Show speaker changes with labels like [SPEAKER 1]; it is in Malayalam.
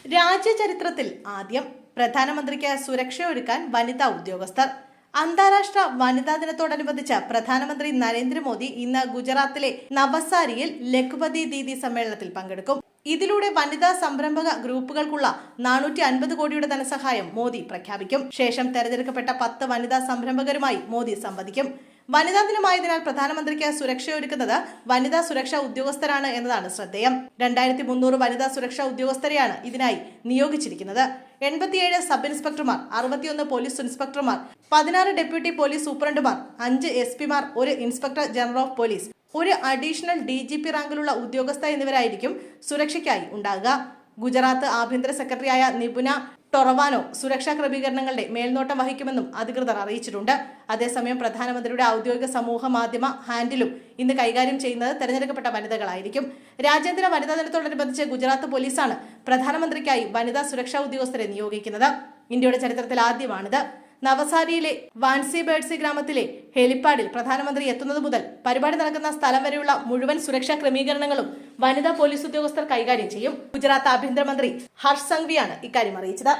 [SPEAKER 1] രാജ്യചരിത്രത്തിൽ ആദ്യം പ്രധാനമന്ത്രിക്ക് സുരക്ഷയൊരുക്കാൻ വനിതാ ഉദ്യോഗസ്ഥർ. അന്താരാഷ്ട്ര വനിതാ ദിനത്തോടനുബന്ധിച്ച് പ്രധാനമന്ത്രി നരേന്ദ്രമോദി ഇന്ന് ഗുജറാത്തിലെ നവസാരിയിൽ ലഖ്പതി ദീദി സമ്മേളനത്തിൽ പങ്കെടുക്കും. ഇതിലൂടെ വനിതാ സംരംഭക ഗ്രൂപ്പുകൾക്കുള്ള 450 കോടിയുടെ ധനസഹായം മോദി പ്രഖ്യാപിക്കും. ശേഷം തെരഞ്ഞെടുക്കപ്പെട്ട 10 വനിതാ സംരംഭകരുമായി മോദി സംവദിക്കും. വനിതാ ദിനമായതിനാൽ പ്രധാനമന്ത്രിക്ക് സുരക്ഷയൊരുക്കുന്നത് വനിതാ സുരക്ഷാ ഉദ്യോഗസ്ഥരാണ് എന്നതാണ് ശ്രദ്ധേയം. 2300 വനിതാ സുരക്ഷാ ഉദ്യോഗസ്ഥരെയാണ് ഇതിനായി നിയോഗിച്ചിരിക്കുന്നത്. 87 സബ് ഇൻസ്പെക്ടർമാർ, 61 പോലീസ് ഇൻസ്പെക്ടർമാർ, 16 ഡെപ്യൂട്ടി പോലീസ് സൂപ്രണ്ടുമാർ, 5 SP-മാർ, 1 inspector general of police, 1 additional DGP റാങ്കിലുള്ള ഉദ്യോഗസ്ഥ എന്നിവരായിരിക്കും സുരക്ഷയ്ക്കായി ഉണ്ടാകുക. ഗുജറാത്ത് ആഭ്യന്തര സെക്രട്ടറിയായ നിപുന ടൊറവാനോ സുരക്ഷാ ക്രമീകരണങ്ങളുടെ മേൽനോട്ടം വഹിക്കുമെന്നും അധികൃതർ അറിയിച്ചിട്ടുണ്ട്. അതേസമയം പ്രധാനമന്ത്രിയുടെ ഔദ്യോഗിക സമൂഹ മാധ്യമ ഹാൻഡിലും ഇന്ന് കൈകാര്യം ചെയ്യുന്നത് തെരഞ്ഞെടുക്കപ്പെട്ട വനിതകളായിരിക്കും. രാജ്യാന്തര വനിതാ ദിനത്തോടനുബന്ധിച്ച് ഗുജറാത്ത് പോലീസാണ് പ്രധാനമന്ത്രിക്കായി വനിതാ സുരക്ഷാ ഉദ്യോഗസ്ഥരെ നിയോഗിക്കുന്നത്. ഇന്ത്യയുടെ ചരിത്രത്തിൽ ആദ്യമാണിത്. നവസാരിയിലെ വാൻസി ബേഡ്സി ഗ്രാമത്തിലെ ഹെലിപ്പാഡിൽ പ്രധാനമന്ത്രി എത്തുന്നത് മുതൽ പരിപാടി നടക്കുന്ന സ്ഥലം വരെയുള്ള മുഴുവൻ സുരക്ഷാ ക്രമീകരണങ്ങളും വനിതാ പോലീസ് ഉദ്യോഗസ്ഥർ കൈകാര്യം ചെയ്യും. ഗുജറാത്ത് ആഭ്യന്തരമന്ത്രി ഹർഷ് സംഘവിയാണ് ഇക്കാര്യം അറിയിച്ചത്.